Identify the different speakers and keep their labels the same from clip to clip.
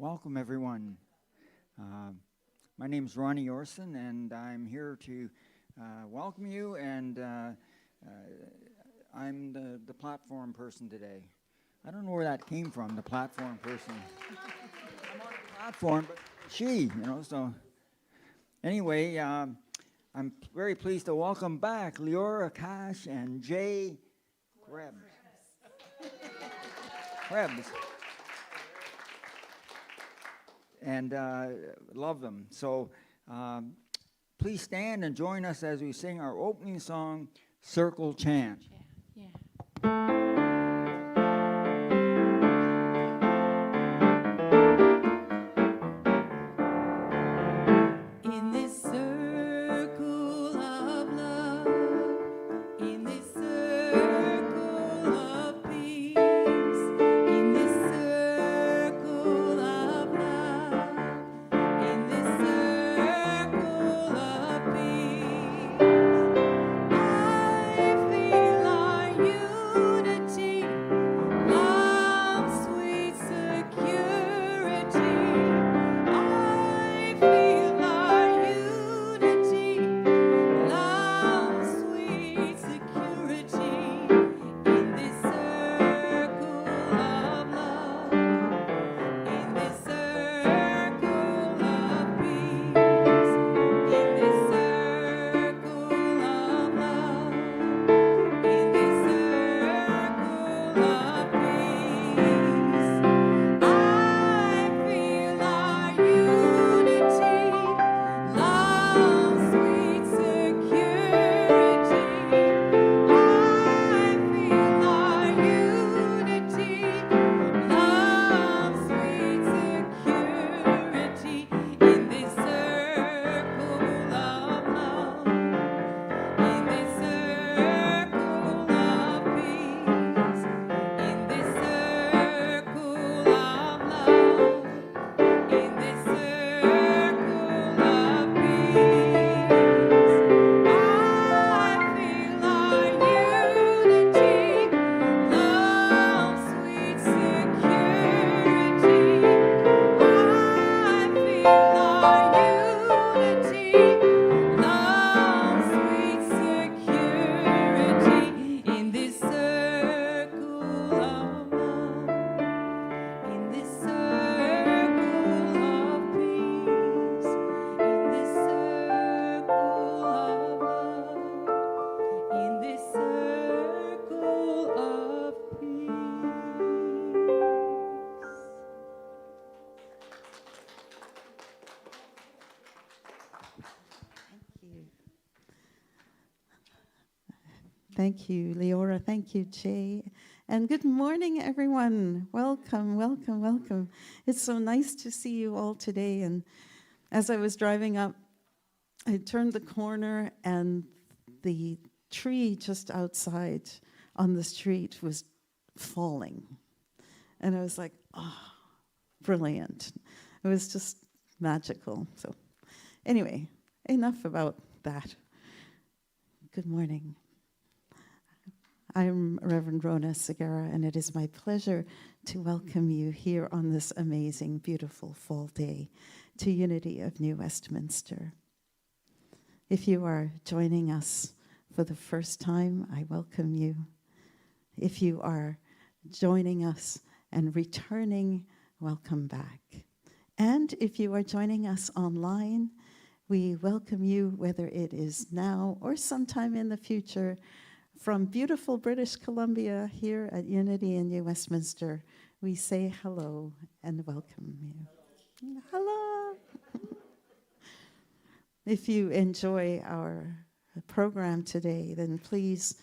Speaker 1: Welcome, everyone. My name is Ronnie Orson, and I'm here to welcome you, and I'm the platform person today. I don't know where that came from, the platform person. I'm on the platform, but so anyway, I'm very pleased to welcome back Leora Cash and Jay Krebs. And love them. So please stand and join us as we sing our opening song, Circle Chant.
Speaker 2: Yeah. In this circle of love, in this circle of peace, in this circle of love, in this circle of peace, I feel our unity, love, sweet security. I feel our unity, love, sweet security in this circle of love, in this circle of peace, in this circle of love, in this circle of peace. I feel our unity, love, sweet security. I feel our unity, love, sweet security in this circle of love, in this circle of peace, in this circle of love, in this circle of peace. I feel our unity, love, sweet security. I feel our unity, love, sweet security in this circle of love, in this circle of peace, in this circle of love, in this circle of peace.
Speaker 3: Thank you, Leora. Thank you, Jay. And good morning, everyone. Welcome, welcome, welcome. It's so nice to see you all today. And as I was driving up, I turned the corner and the tree just outside on the street was falling. And I was like, oh, brilliant. It was just magical. So anyway, enough about that. Good morning. I'm Reverend Rhona Segarra, and it is my pleasure to welcome you here on this amazing, beautiful fall day to Unity of New Westminster. If you are joining us for the first time, I welcome you. If you are joining us and returning, welcome back. And if you are joining us online, we welcome you, whether it is now or sometime in the future, from beautiful British Columbia here at Unity in New Westminster. We say hello and welcome you. Hello. If you enjoy our program today, then please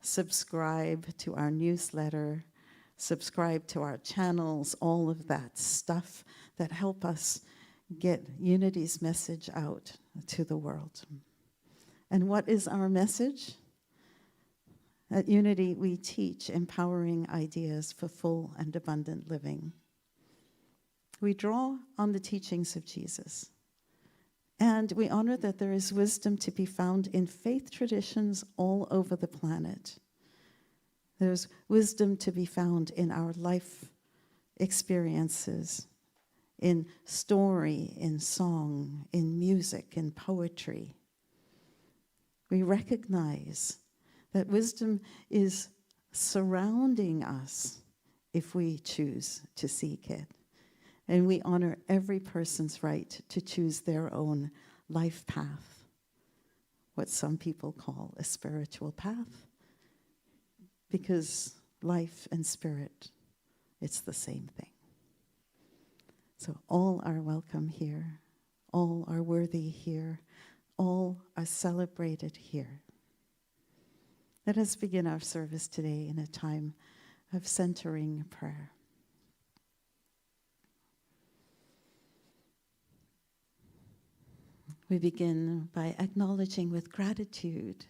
Speaker 3: subscribe to our newsletter, subscribe to our channels, all of that stuff that help us get Unity's message out to the world. And what is our message? At Unity, we teach empowering ideas for full and abundant living. We draw on the teachings of Jesus, and we honor that there is wisdom to be found in faith traditions all over the planet. There's wisdom to be found in our life experiences, in story, in song, in music, in poetry. We recognize that wisdom is surrounding us if we choose to seek it. And we honor every person's right to choose their own life path, what some people call a spiritual path, because life and spirit, it's the same thing. So all are welcome here, all are worthy here, all are celebrated here. Let us begin our service today in a time of centering prayer. We begin by acknowledging with gratitude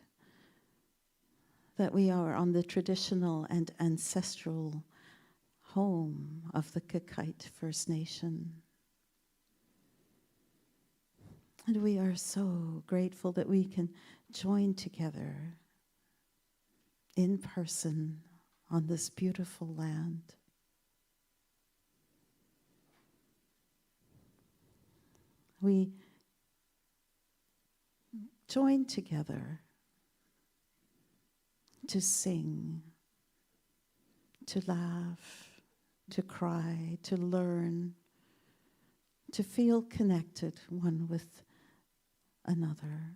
Speaker 3: that we are on the traditional and ancestral home of the Kakite First Nation. And we are so grateful that we can join together in person on this beautiful land. We join together to sing, to laugh, to cry, to learn, to feel connected one with another.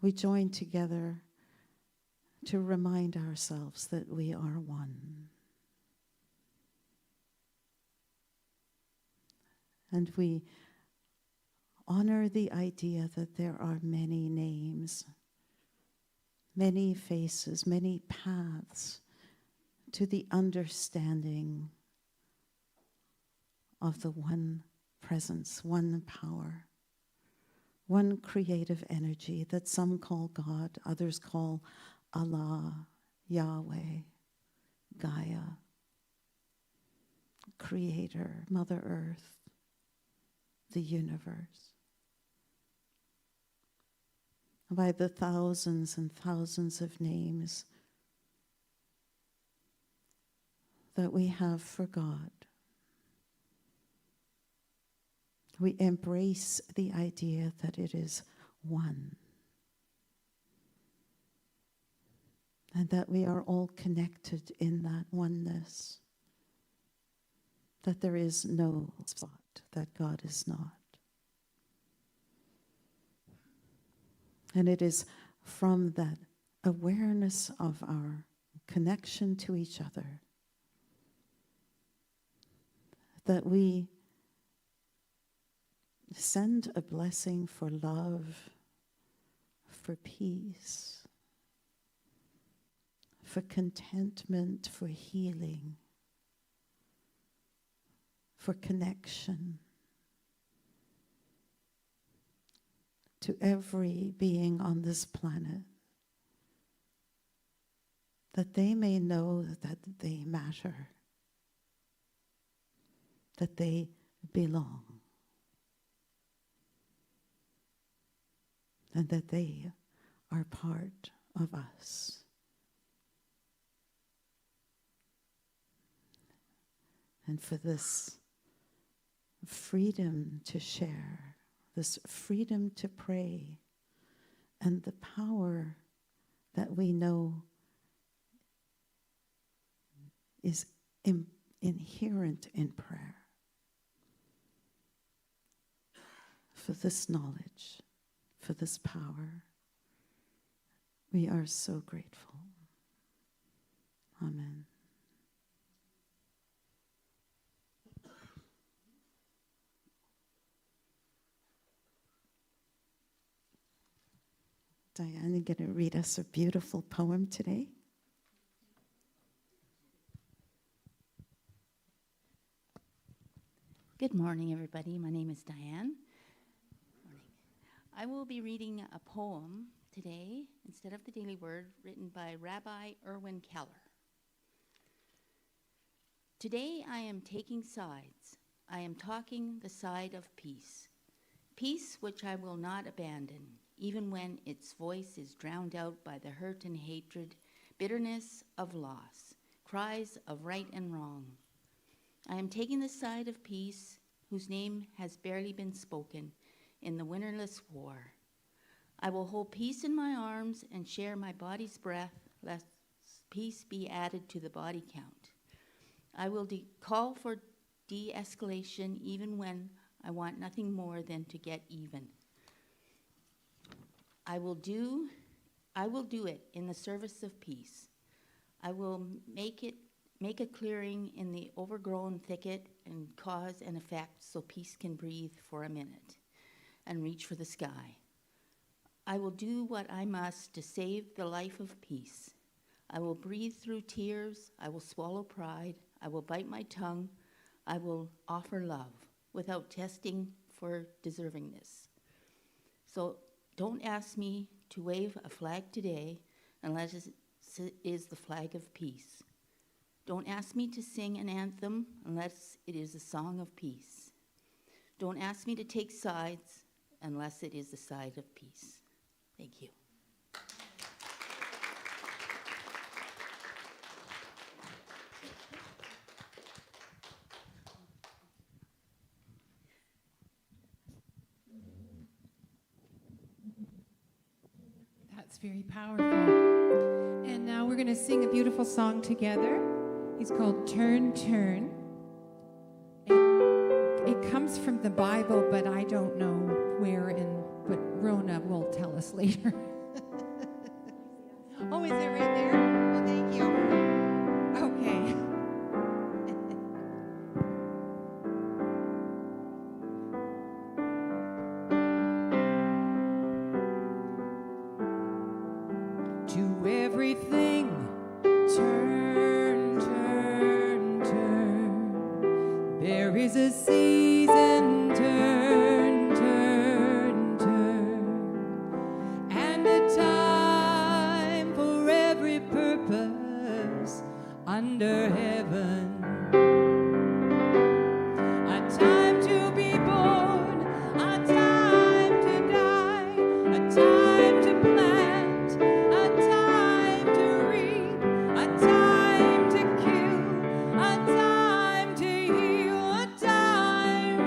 Speaker 3: We join together to remind ourselves that we are one. And we honor the idea that there are many names, many faces, many paths to the understanding of the one presence, one power, one creative energy that some call God, others call Allah, Yahweh, Gaia, Creator, Mother Earth, the universe. By the thousands and thousands of names that we have for God, we embrace the idea that it is one, and that we are all connected in that oneness, that there is no spot that God is not. And it is from that awareness of our connection to each other that we send a blessing for love, for peace, for contentment, for healing, for connection to every being on this planet, that they may know that they matter, that they belong, and that they are part of us. And for this freedom to share, this freedom to pray, and the power that we know is inherent in prayer. For this knowledge, for this power, we are so grateful. Amen. Diane is going to read us a beautiful poem today.
Speaker 4: Good morning, everybody. My name is Diane. I will be reading a poem today, instead of the Daily Word, written by Rabbi Erwin Keller. Today I am taking sides. I am talking the side of peace. Peace which I will not abandon, even when its voice is drowned out by the hurt and hatred, bitterness of loss, cries of right and wrong. I am taking the side of peace, whose name has barely been spoken in the winnerless war. I will hold peace in my arms and share my body's breath, lest peace be added to the body count. I will call for de-escalation even when I want nothing more than to get even. I will do it in the service of peace. I will make a clearing in the overgrown thicket and cause an effect so peace can breathe for a minute and reach for the sky. I will do what I must to save the life of peace. I will breathe through tears. I will swallow pride. I will bite my tongue. I will offer love without testing for deservingness. So don't ask me to wave a flag today unless it is the flag of peace. Don't ask me to sing an anthem unless it is a song of peace. Don't ask me to take sides unless it is the side of peace. Thank you.
Speaker 2: That's very powerful. And now we're going to sing a beautiful song together. It's called Turn, Turn. It comes from the Bible, but I don't know where, but Rhona will tell us later. Oh, is it right there? Well, thank you. Okay. To everything, turn, turn, turn. There is a season, turn, turn, turn. And a time for every purpose under heaven. A time to be born, a time to die, a time to plant, a time to reap, a time to kill, a time to heal, a time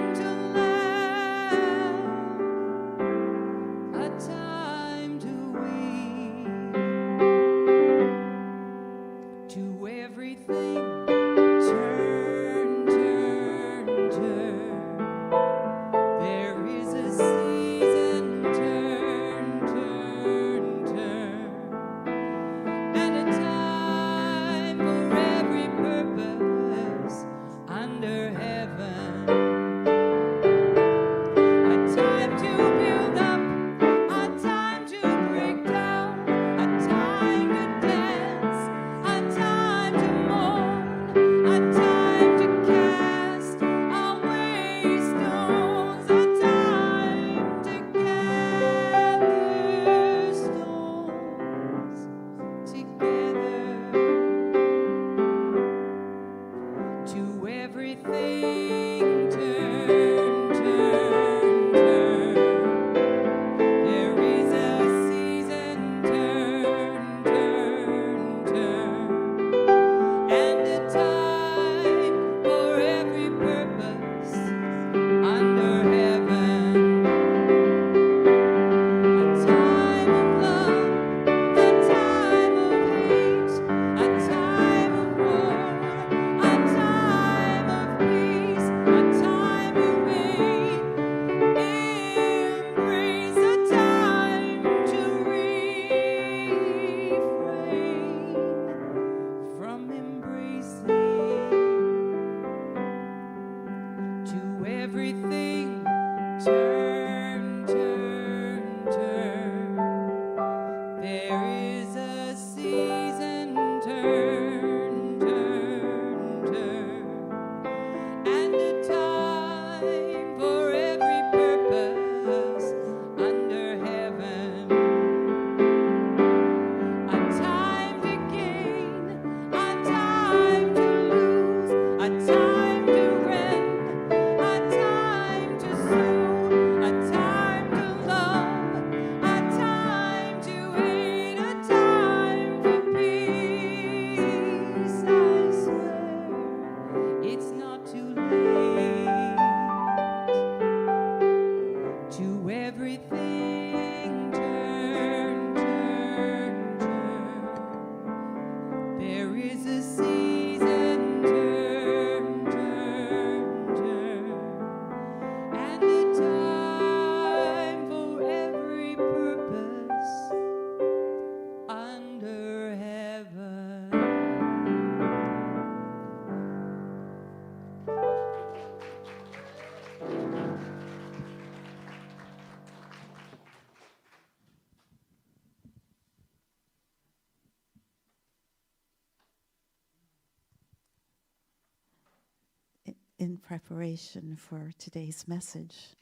Speaker 3: in preparation for today's message,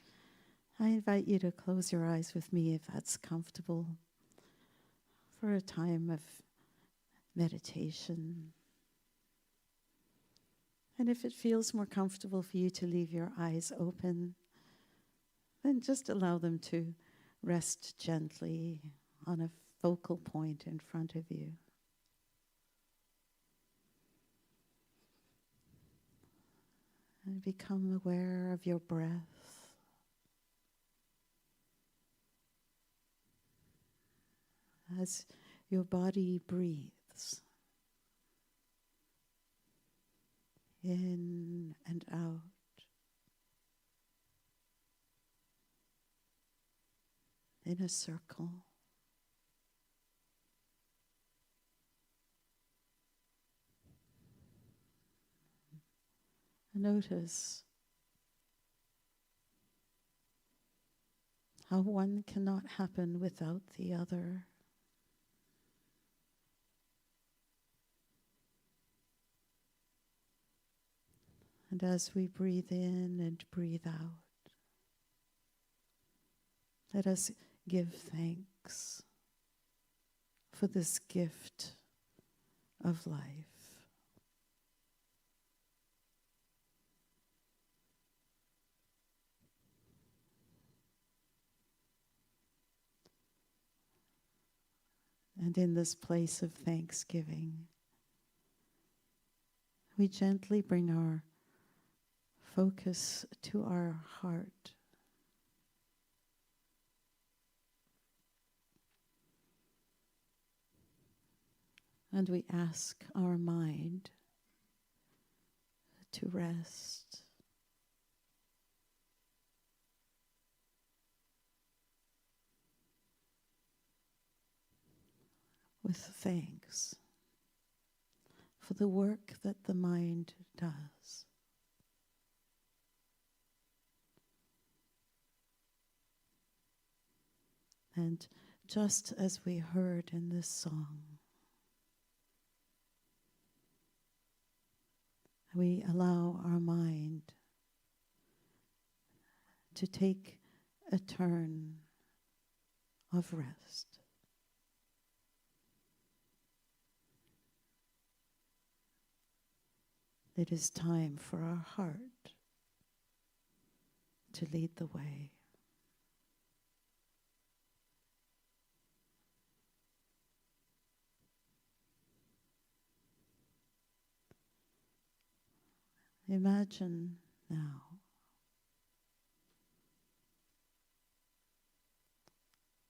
Speaker 3: I invite you to close your eyes with me, if that's comfortable, for a time of meditation. And if it feels more comfortable for you to leave your eyes open, then just allow them to rest gently on a focal point in front of you. And become aware of your breath. As your body breathes in and out. In a circle. Notice how one cannot happen without the other. And as we breathe in and breathe out, let us give thanks for this gift of life. And in this place of thanksgiving, we gently bring our focus to our heart. And we ask our mind to rest. With thanks for the work that the mind does. And just as we heard in this song, we allow our mind to take a turn of rest. It is time for our heart to lead the way. Imagine now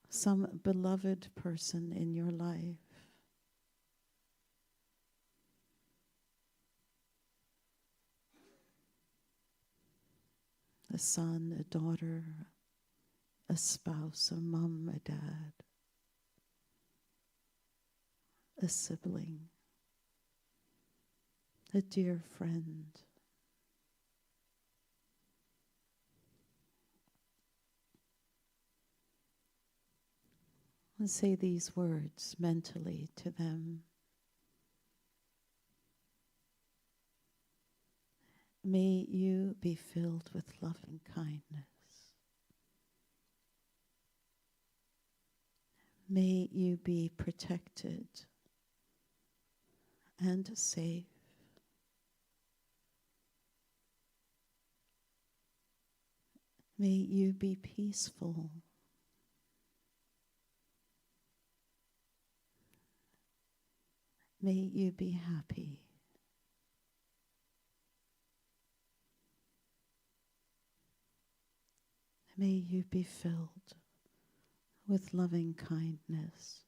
Speaker 3: some beloved person in your life. A son, a daughter, a spouse, a mom, a dad, a sibling, a dear friend. And say these words mentally to them. May you be filled with loving kindness. May you be protected and safe. May you be peaceful. May you be happy. May you be filled with loving kindness.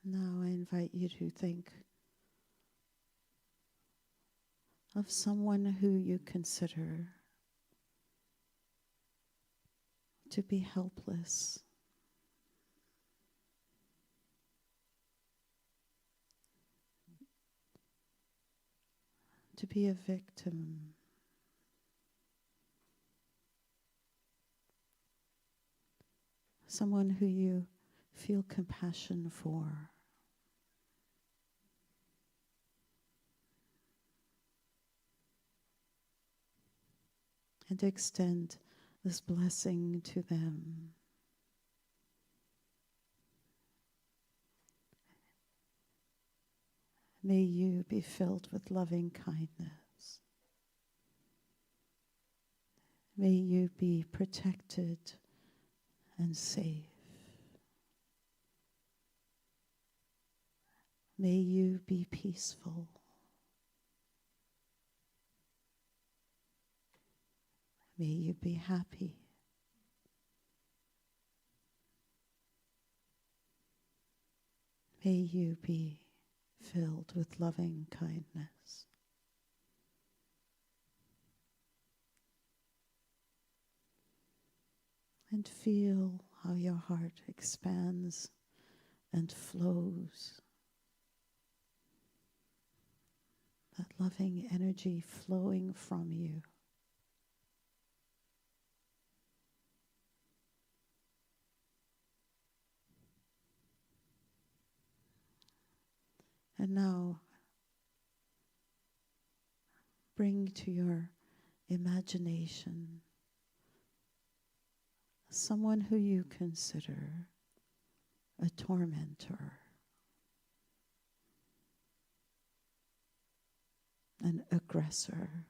Speaker 3: Now I invite you to think of someone who you consider to be helpless, to be a victim, someone who you feel compassion for. And extend this blessing to them. May you be filled with loving kindness. May you be protected and safe. May you be peaceful. May you be happy. May you be filled with loving kindness. And feel how your heart expands and flows. That loving energy flowing from you. And now, bring to your imagination someone who you consider a tormentor, an aggressor,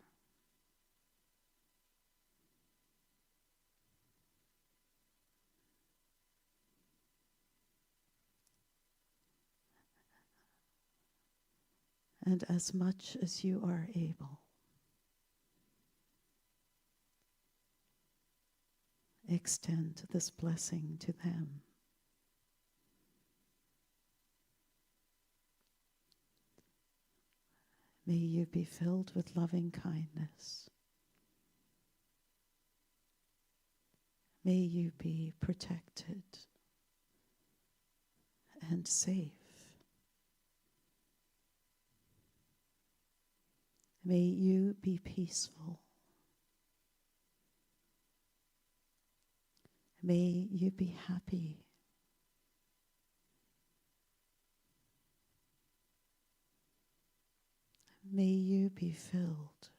Speaker 3: and as much as you are able, extend this blessing to them. May you be filled with loving kindness. May you be protected and safe. May you be peaceful. May you be happy. May you be filled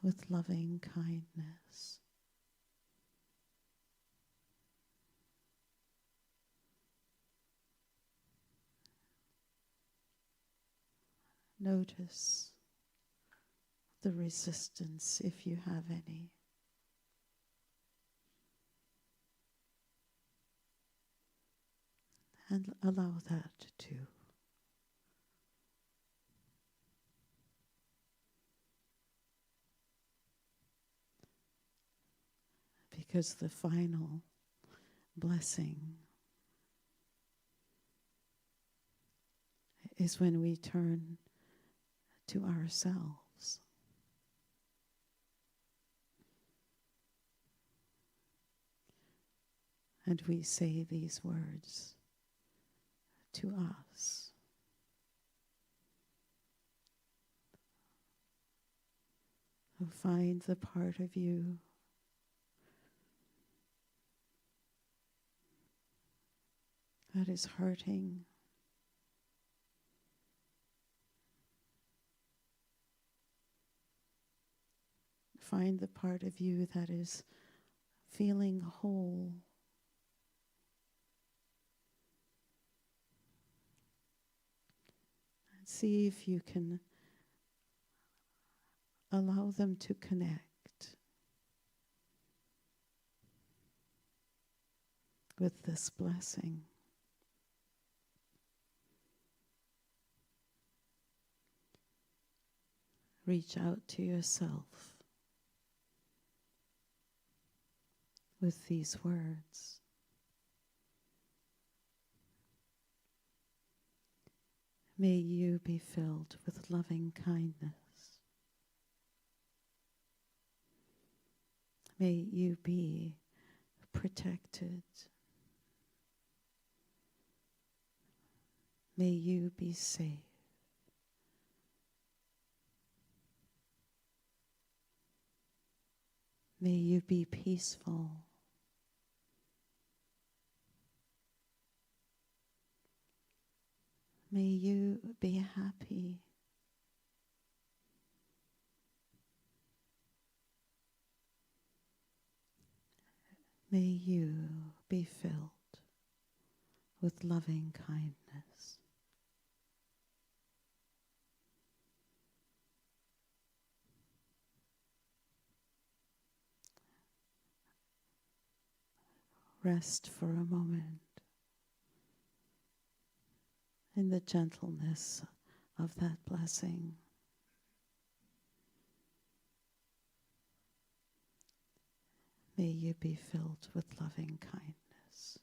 Speaker 3: with loving kindness. Notice the resistance, if you have any. And allow that too. Because the final blessing is when we turn to ourselves. And we say these words to us. So find the part of you that is hurting. Find the part of you that is feeling whole. And see if you can allow them to connect with this blessing. Reach out to yourself with these words. May you be filled with loving kindness. May you be protected. May you be safe. May you be peaceful. May you be happy. May you be filled with loving kindness. Rest for a moment in the gentleness of that blessing. May you be filled with loving kindness.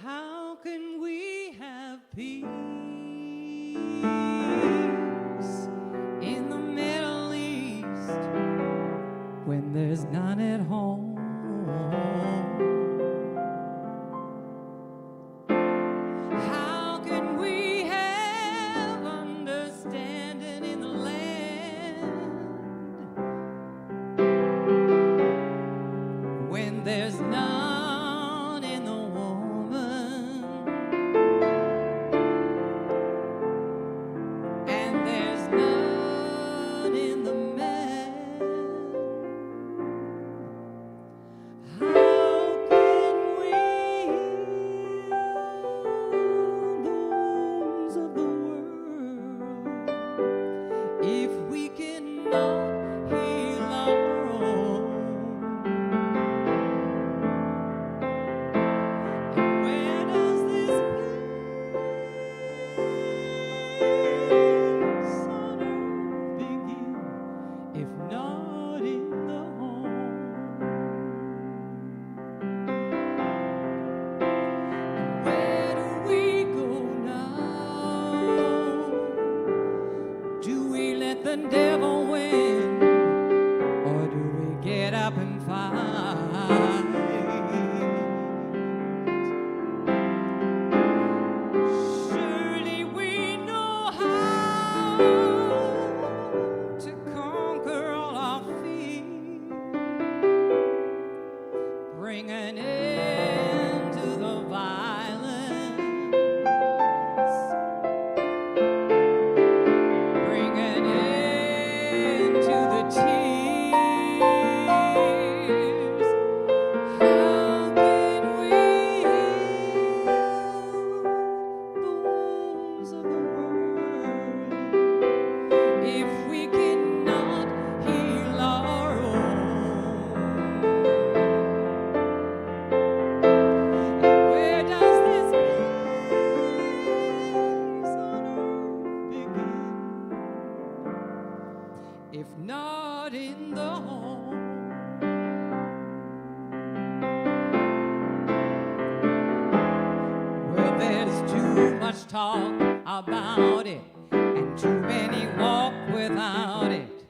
Speaker 2: How can we have peace in the Middle East when there's none at home? How can we have understanding in the land when there's none in the woman, and there's none in the man? How can we heal the wounds of the world if we cannot heal our own? And where does this peace on earth begin if not in the home? And where do we go now? Do we let the devil win, or do we get up and fight? Surely we know how to conquer all our fears, bring an end to the violence, bring an end to the tears. How can we heal the wounds of the world if we cannot heal our own? Where does this peace on earth begin if not in the home? Well, there's too much talk about it, and too many walk without it.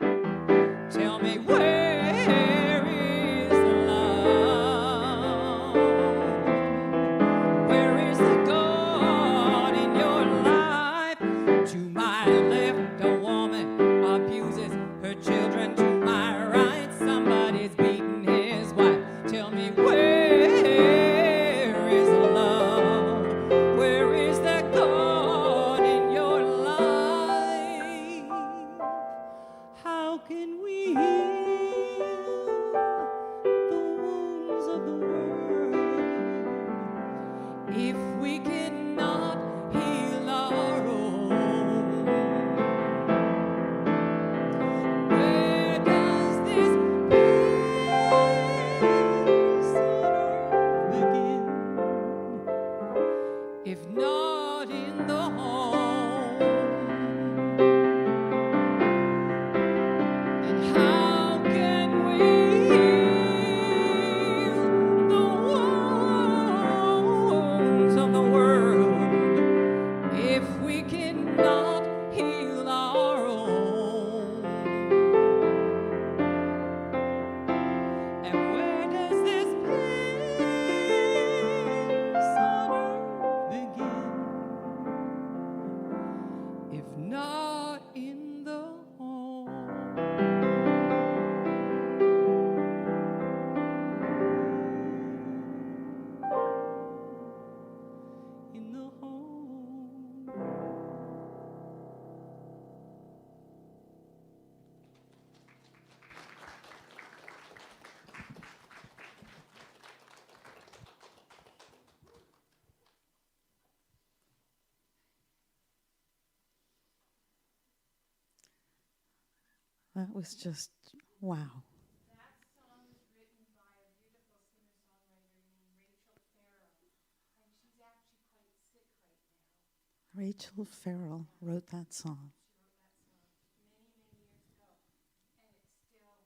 Speaker 2: Tell me, where is the love? Where is the God in your life? To my left, a woman abuses her children. To my right, somebody's beating his wife. Tell me, where is the love? Where is that God in your life?
Speaker 3: That was just, wow.
Speaker 5: That song was written by a beautiful singer-songwriter named Rachel Farrell, and she's actually quite sick right now.
Speaker 3: Rachel Farrell wrote that song.
Speaker 5: She wrote that song many, many years ago, and it's still.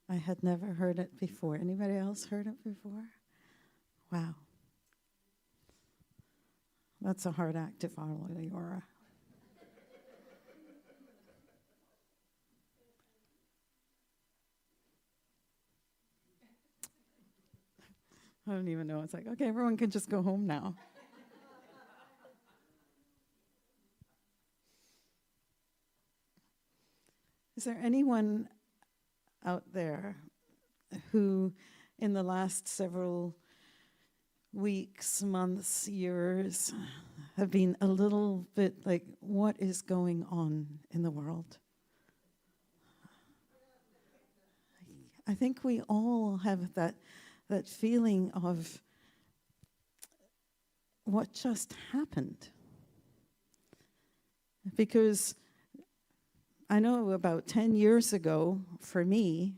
Speaker 3: I had never heard it before. Anybody else heard it before? Wow. That's a hard act to follow, Leora. I don't even know. It's like, okay, everyone can just go home now. Is there anyone out there who, in the last several weeks, months, years, have been a little bit like, what is going on in the world? I think we all have that feeling of what just happened. Because I know about 10 years ago, for me,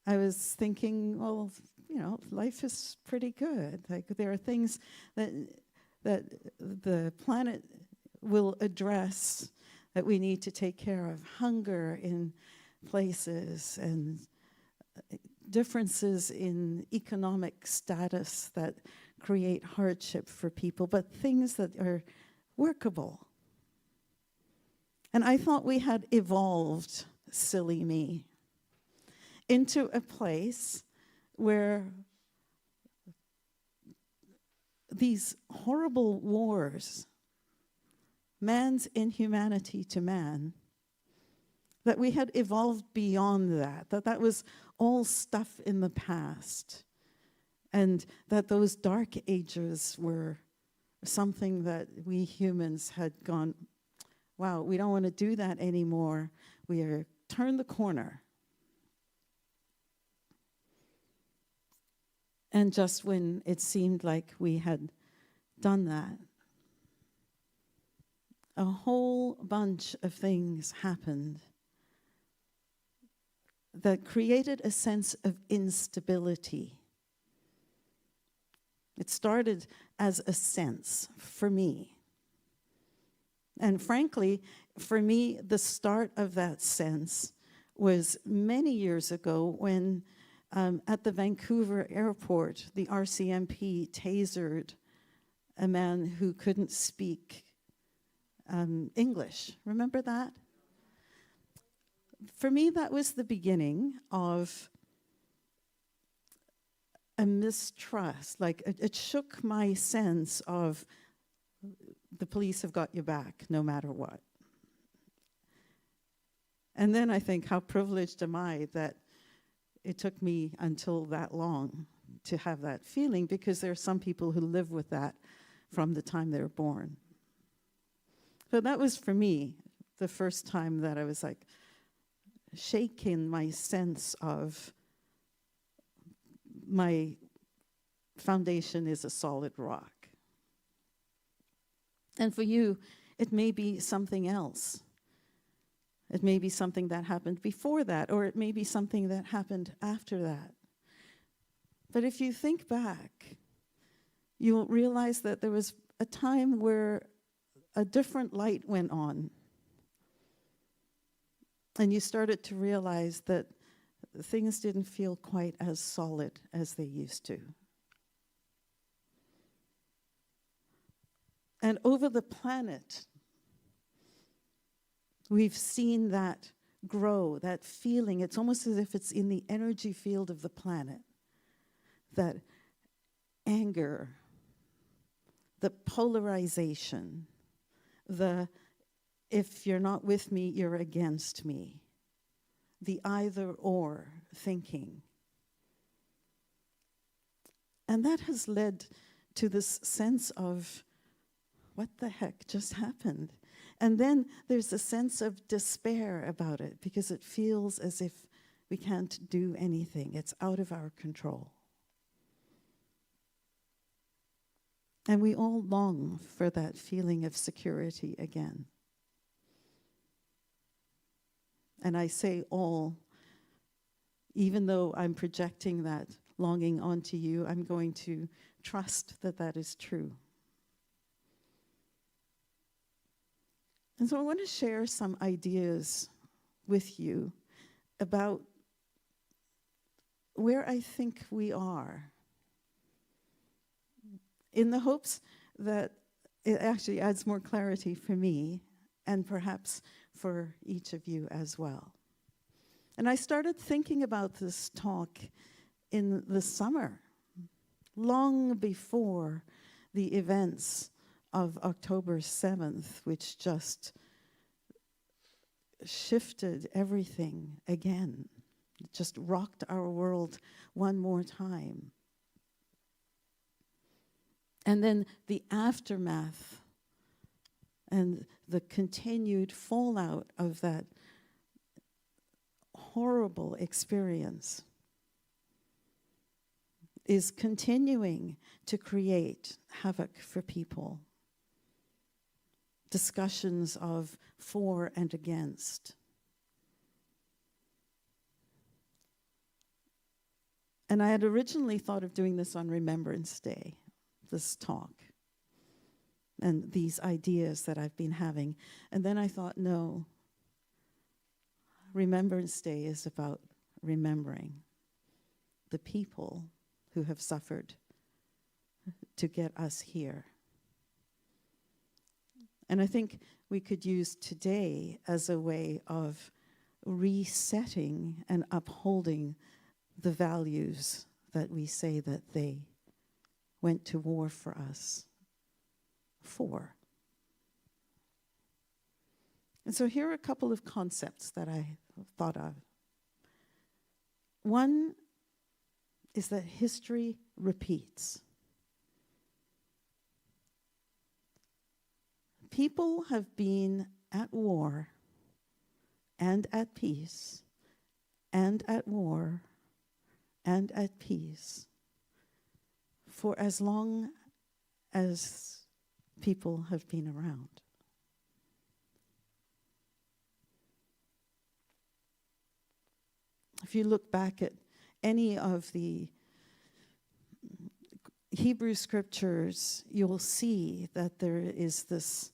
Speaker 3: I was thinking, well, you know, life is pretty good. Like, there are things that the planet will address that we need to take care of. Hunger in places and differences in economic status that create hardship for people, but things that are workable. And I thought we had evolved, silly me, into a place where these horrible wars, man's inhumanity to man, that we had evolved beyond that was all stuff in the past, and that those dark ages were something that we humans had gone, wow, we don't want to do that anymore. We are turned the corner. And just when it seemed like we had done that, a whole bunch of things happened that created a sense of instability. It started as a sense for me. And frankly, for me, the start of that sense was many years ago when at the Vancouver airport, the RCMP tasered a man who couldn't speak English. Remember that? For me, that was the beginning of a mistrust. Like, it shook my sense of the police have got your back no matter what. And then I think, how privileged am I that it took me until that long to have that feeling, because there are some people who live with that from the time they were born. But that was, for me, the first time that I was like, shaken my sense of my foundation is a solid rock. And for you, it may be something else. It may be something that happened before that, or it may be something that happened after that. But if you think back, you'll realize that there was a time where a different light went on. And you started to realize that things didn't feel quite as solid as they used to. And over the planet, we've seen that grow, that feeling. It's almost as if it's in the energy field of the planet. That anger, the polarization, the if you're not with me, you're against me, the either or thinking. And that has led to this sense of, what the heck just happened? And then there's a sense of despair about it, because it feels as if we can't do anything. It's out of our control. And we all long for that feeling of security again. And I say all, even though I'm projecting that longing onto you, I'm going to trust that that is true. And so I want to share some ideas with you about where I think we are, in the hopes that it actually adds more clarity for me and perhaps for each of you as well. And I started thinking about this talk in the summer, long before the events of October 7th, which just shifted everything again. It just rocked our world one more time. And then the aftermath and the continued fallout of that horrible experience is continuing to create havoc for people. Discussions of for and against. And I had originally thought of doing this on Remembrance Day, this talk, and these ideas that I've been having. And then I thought, no, Remembrance Day is about remembering the people who have suffered to get us here. And I think we could use today as a way of resetting and upholding the values that we say that they went to war for us for. And so here are a couple of concepts that I thought of. One is that history repeats. People have been at war and at peace and at war and at peace for as long as people have been around. If you look back at any of the Hebrew scriptures, you'll see that there is this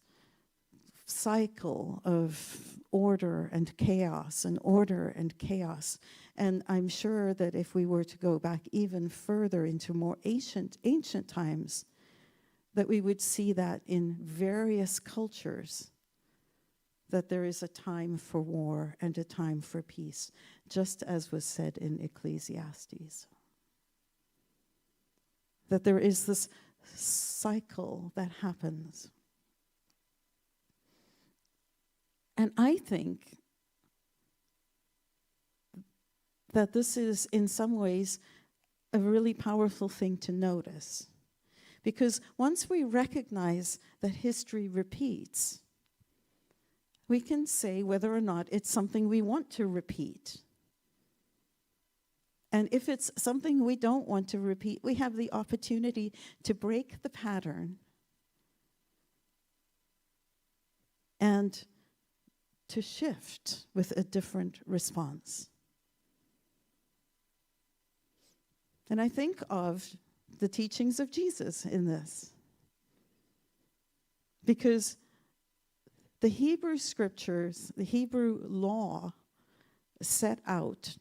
Speaker 3: cycle of order and chaos and order and chaos. And I'm sure that if we were to go back even further into more ancient times, that we would see that in various cultures, that there is a time for war and a time for peace, just as was said in Ecclesiastes. That there is this cycle that happens. And I think that this is, in some ways, a really powerful thing to notice. Because once we recognize that history repeats, we can say whether or not it's something we want to repeat. And if it's something we don't want to repeat, we have the opportunity to break the pattern and to shift with a different response. And I think of the teachings of Jesus in this. Because the Hebrew scriptures, the Hebrew law, set out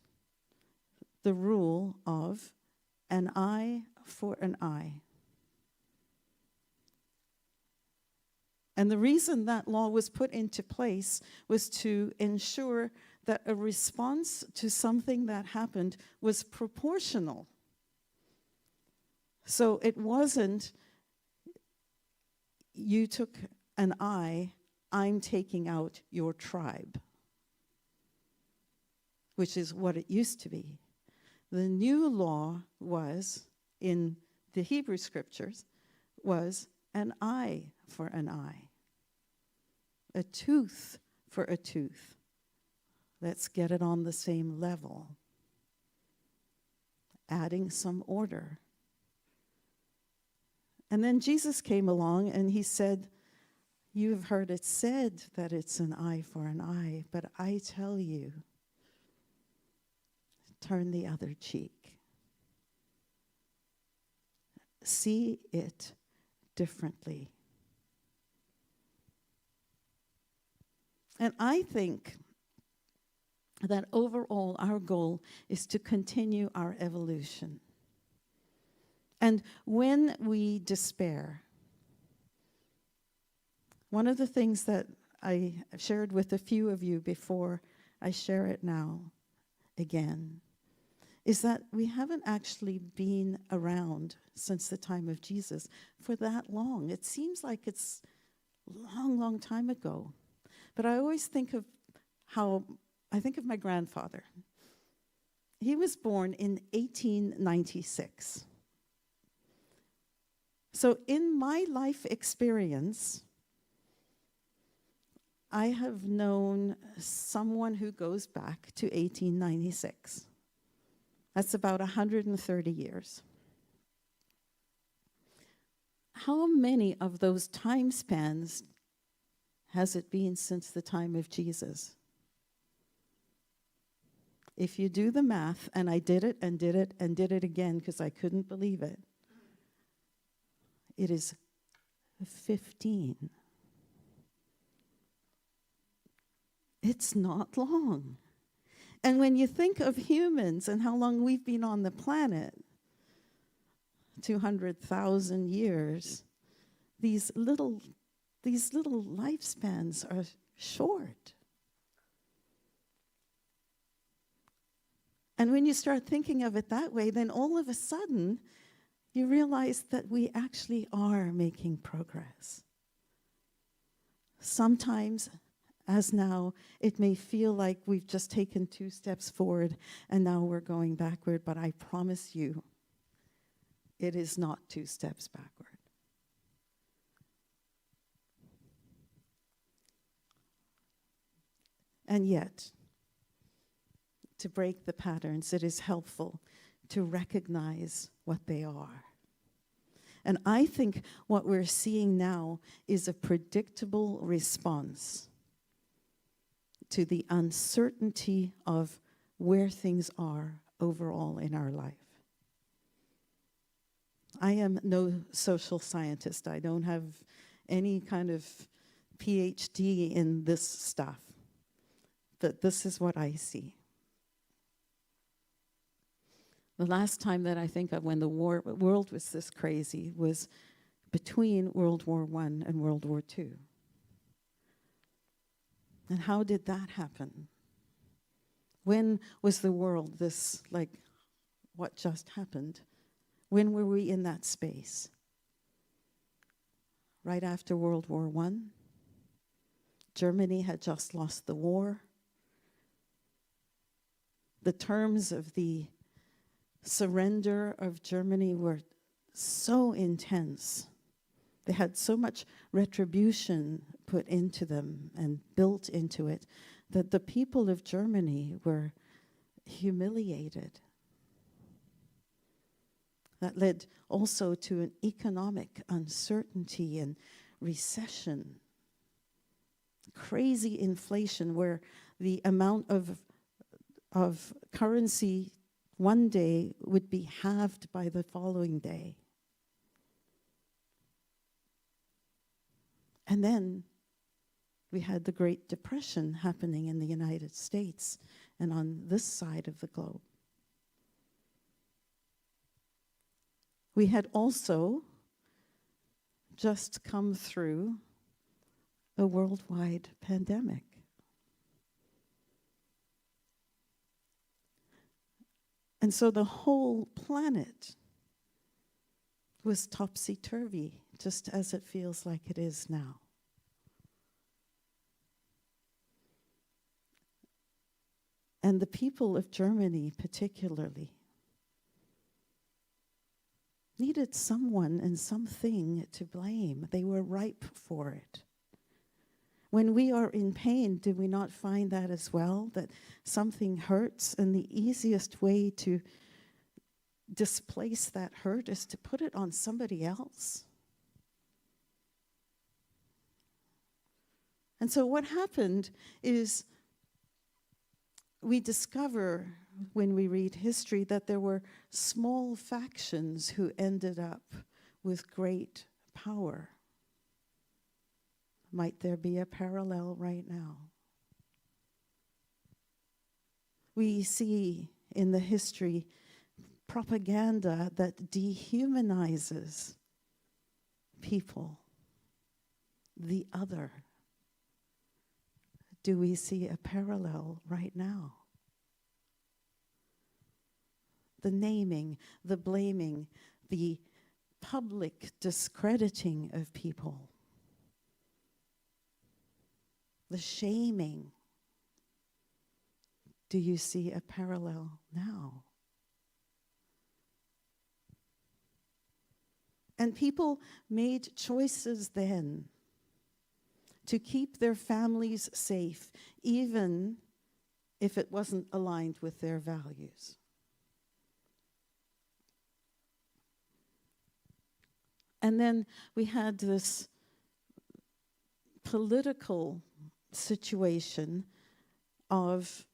Speaker 3: the rule of an eye for an eye. And the reason that law was put into place was to ensure that a response to something that happened was proportional. So it wasn't, you took an eye, I'm taking out your tribe, which is what it used to be. The new law was, in the Hebrew scriptures, was an eye for an eye, a tooth for a tooth. Let's get it on the same level, adding some order. And then Jesus came along and he said, You've heard it said that it's an eye for an eye, but I tell you, turn the other cheek. See it differently. And I think that overall our goal is to continue our evolution. And when we despair, one of the things that I shared with a few of you before, I share it now again, is that we haven't actually been around since the time of Jesus for that long. It seems like it's a long, long time ago. But I always think of my grandfather. He was born in 1896. So in my life experience, I have known someone who goes back to 1896. That's about 130 years. How many of those time spans has it been since the time of Jesus? If you do the math, and I did it and did it and did it again because I couldn't believe it, it is 15. It's not long. And when you think of humans and how long we've been on the planet, 200,000 years, these little lifespans are short. And when you start thinking of it that way, then all of a sudden, you realize that we actually are making progress. Sometimes, as now, it may feel like we've just taken 2 steps forward and now we're going backward, but I promise you, it is not 2 steps backward. And yet, to break the patterns, it is helpful to recognize what they are. And I think what we're seeing now is a predictable response to the uncertainty of where things are overall in our life. I am no social scientist. I don't have any kind of PhD in this stuff. But this is what I see. The last time that I think of when the world was this crazy was between World War I and World War II. And how did that happen? When was the world this, like, what just happened? When were we in that space? Right after World War I? Germany had just lost the war. The terms of the surrender of Germany were so intense. They had so much retribution put into them and built into it that the people of Germany were humiliated. That led also to an economic uncertainty and recession, crazy inflation where the amount of currency one day would be halved by the following day. And then we had the Great Depression happening in the United States and on this side of the globe. We had also just come through a worldwide pandemic. And so the whole planet was topsy-turvy, just as it feels like it is now. And the people of Germany particularly needed someone and something to blame. They were ripe for it. When we are in pain, do we not find that as well? That something hurts, and the easiest way to displace that hurt is to put it on somebody else? And so what happened is we discover when we read history that there were small factions who ended up with great power. Might there be a parallel right now? We see in the history propaganda that dehumanizes people, the other. Do we see a parallel right now? The naming, the blaming, the public discrediting of people, the shaming. Do you see a parallel now? And people made choices then to keep their families safe, even if it wasn't aligned with their values. And then we had this political situation of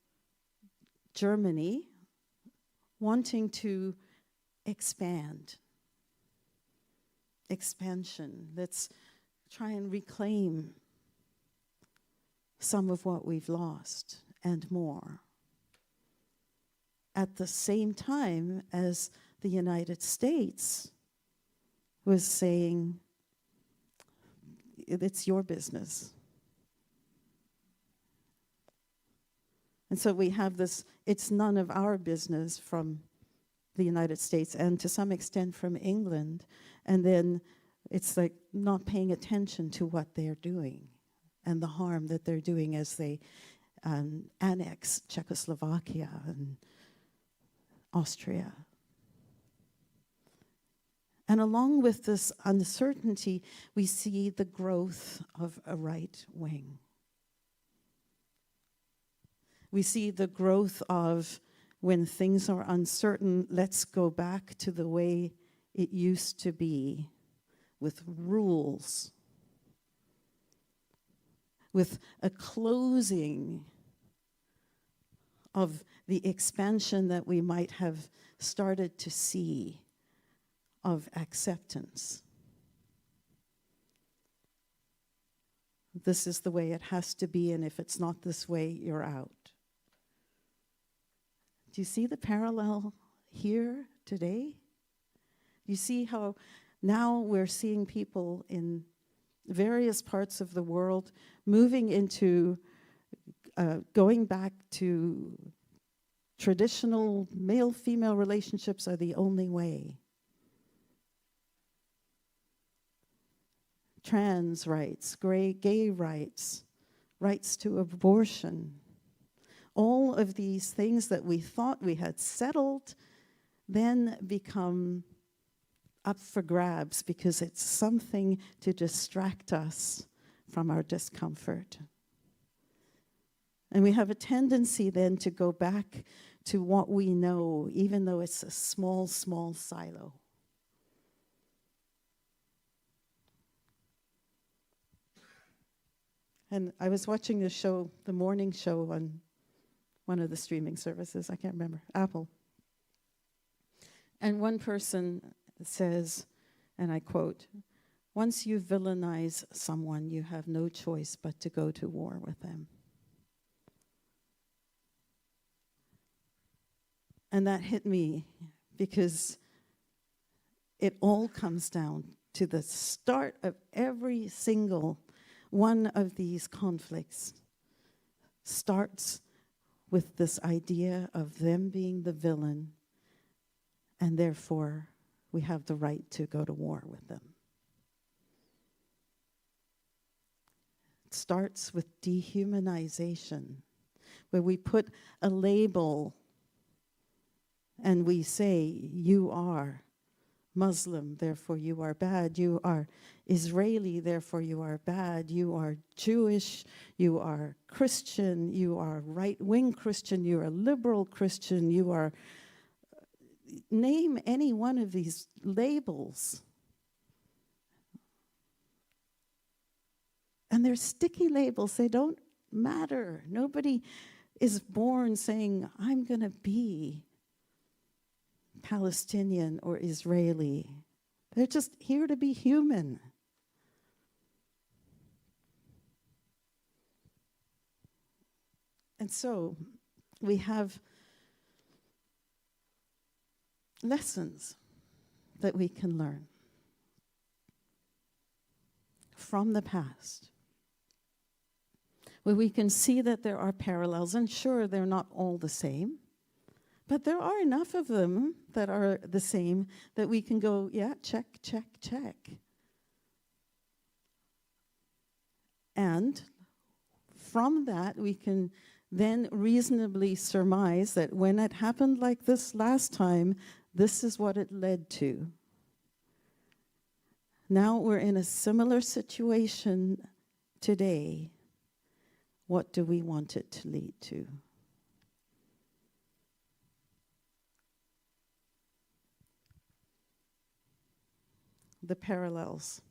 Speaker 3: Germany wanting to expand. Expansion. Let's try and reclaim some of what we've lost and more. At the same time as the United States was saying, it's your business. And so we have this, it's none of our business from the United States and to some extent from England. And then it's like not paying attention to what they're doing and the harm that they're doing as they annex Czechoslovakia and Austria. And along with this uncertainty, we see the growth of a right wing. We see the growth of, when things are uncertain, let's go back to the way it used to be, with rules, with a closing of the expansion that we might have started to see of acceptance. This is the way it has to be, and if it's not this way, you're out. Do you see the parallel here today? You see how now we're seeing people in various parts of the world moving into going back to traditional male-female relationships are the only way. Trans rights, gay rights, rights to abortion. All of these things that we thought we had settled then become up for grabs because it's something to distract us from our discomfort. And we have a tendency then to go back to what we know, even though it's a small, small silo. And I was watching the show, the morning show on one of the streaming services, I can't remember, Apple. And one person says, and I quote, "Once you villainize someone, you have no choice but to go to war with them." And that hit me because it all comes down to the start of every single one of these conflicts starts with this idea of them being the villain, and therefore we have the right to go to war with them. It starts with dehumanization, where we put a label and we say, you are Muslim, therefore you are bad. You are Israeli, therefore you are bad. You are Jewish, you are Christian, you are right-wing Christian, you are liberal Christian, you are... Name any one of these labels. And And they're sticky labels. They don't matter. Nobody is born saying, I'm going to be Palestinian or Israeli. They're just here to be human. And so we have lessons that we can learn from the past, where we can see that there are parallels, and sure, they're not all the same, but there are enough of them that are the same that we can go, yeah, check, check, check. And from that, we can then reasonably surmise that when it happened like this last time, this is what it led to. Now we're in a similar situation today. What do we want it to lead to? The parallels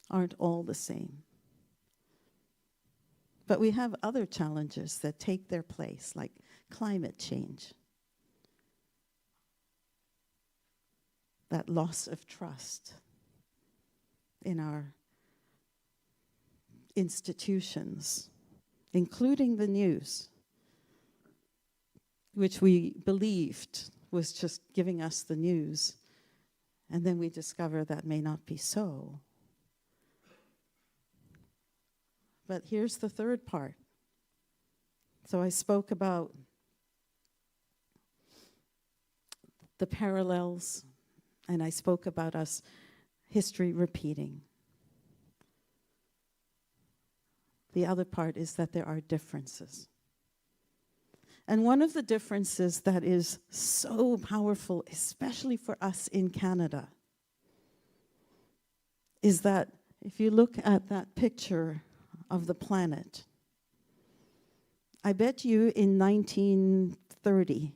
Speaker 3: aren't all the same. But we have other challenges that take their place, like climate change. That loss of trust in our institutions, including the news, which we believed was just giving us the news, and then we discover that may not be so. But here's the third part. So I spoke about the parallels, and I spoke about us history repeating. The other part is that there are differences. And one of the differences that is so powerful, especially for us in Canada, is that if you look at that picture of the planet, I bet you in 1930,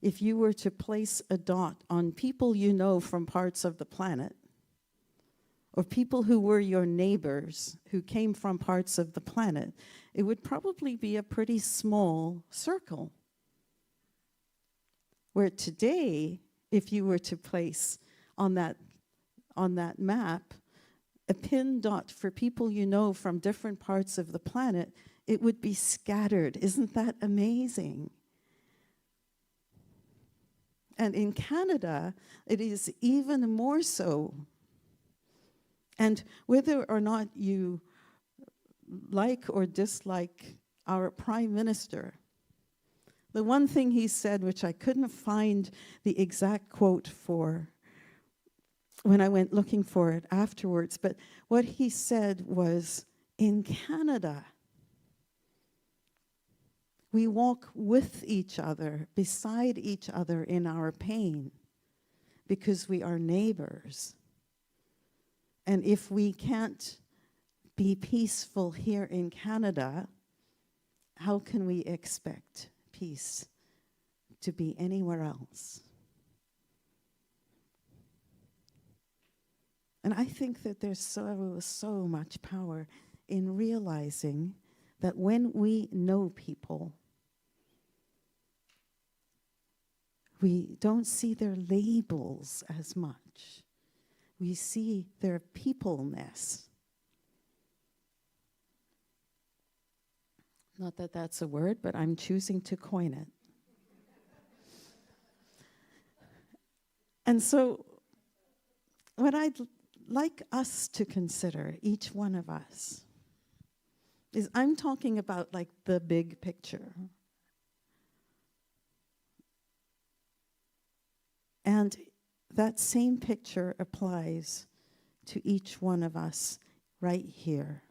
Speaker 3: if you were to place a dot on people you know from parts of the planet, or people who were your neighbors who came from parts of the planet, it would probably be a pretty small circle. Where today, if you were to place on that map a pin dot for people you know from different parts of the planet, it would be scattered. Isn't that amazing? And in Canada, it is even more so. And whether or not you like or dislike our Prime Minister, the one thing he said, which I couldn't find the exact quote for when I went looking for it afterwards, but what he said was, in Canada, we walk with each other, beside each other in our pain, because we are neighbors. And if we can't be peaceful here in Canada, how can we expect peace to be anywhere else? And I think that there's so much power in realizing that when we know people, we don't see their labels as much. We see their peopleness. Not that that's a word, but I'm choosing to coin it. And so what I'd like us to consider, each one of us, is I'm talking about like the big picture. And that same picture applies to each one of us right here.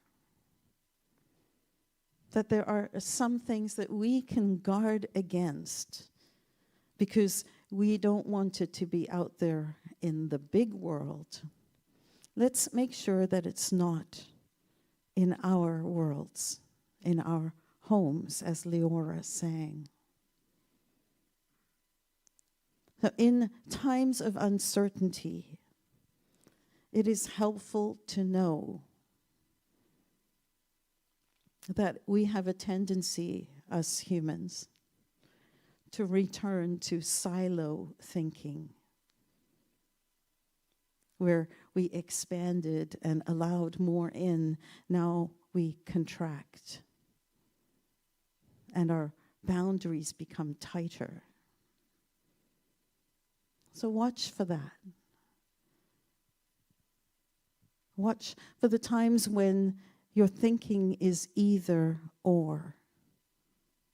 Speaker 3: That there are some things that we can guard against because we don't want it to be out there in the big world. Let's make sure that it's not in our worlds, in our homes, as Leora sang. So in times of uncertainty, it is helpful to know that we have a tendency, us humans, to return to silo thinking, where we expanded and allowed more in. Now we contract, and our boundaries become tighter. So watch for that. Watch for the times when your thinking is either or,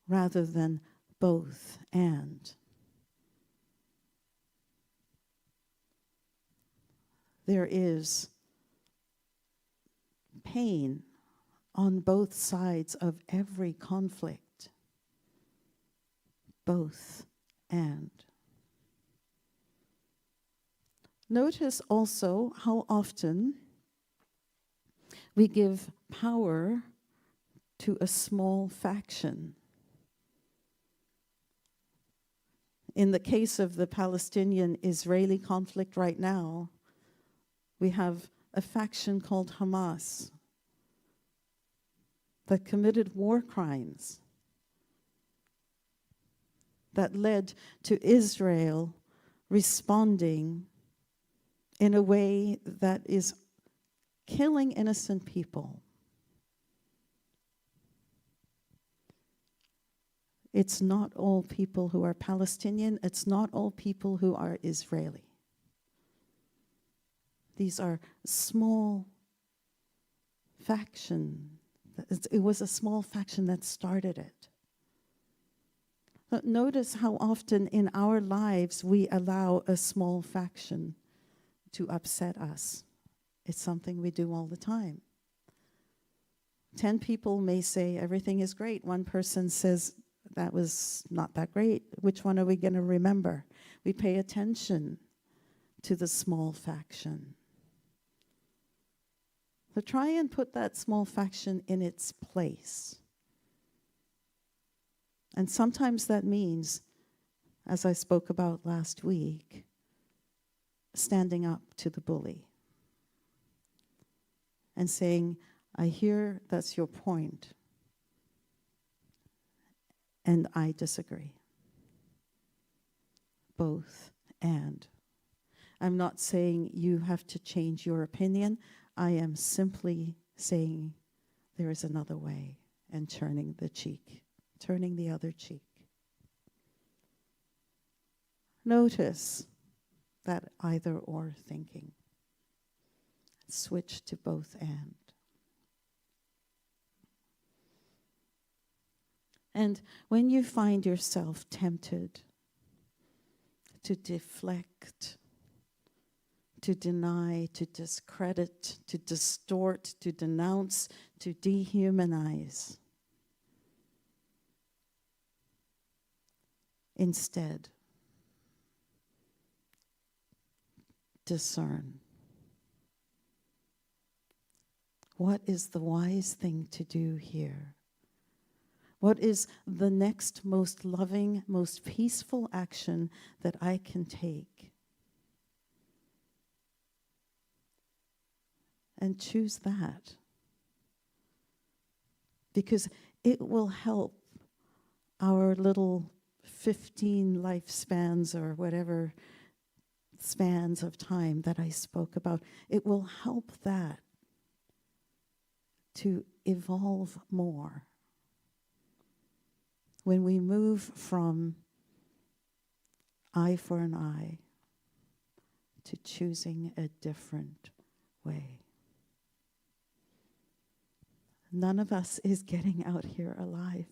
Speaker 3: rather than both and. There is pain on both sides of every conflict. Both and. Notice also how often we give power to a small faction. In the case of the Palestinian-Israeli conflict right now, we have a faction called Hamas that committed war crimes that led to Israel responding in a way that is killing innocent people. It's not all people who are Palestinian. It's not all people who are Israeli. These are small faction. It was a small faction that started it. But notice how often in our lives we allow a small faction to upset us. It's something we do all the time. 10 people may say everything is great. One person says that was not that great. Which one are we going to remember? We pay attention to the small faction. So try and put that small faction in its place. And sometimes that means, as I spoke about last week, standing up to the bully and saying, I hear that's your point, and I disagree. Both and. I'm not saying you have to change your opinion. I am simply saying there is another way, and turning the other cheek. Notice that either or thinking. Switch to both and. And when you find yourself tempted to deflect, to deny, to discredit, to distort, to denounce, to dehumanize, instead, discern. What is the wise thing to do here? What is the next most loving, most peaceful action that I can take? And choose that. Because it will help our little 15 lifespans or whatever spans of time that I spoke about. It will help that to evolve more. When we move from eye for an eye to choosing a different way. None of us is getting out here alive.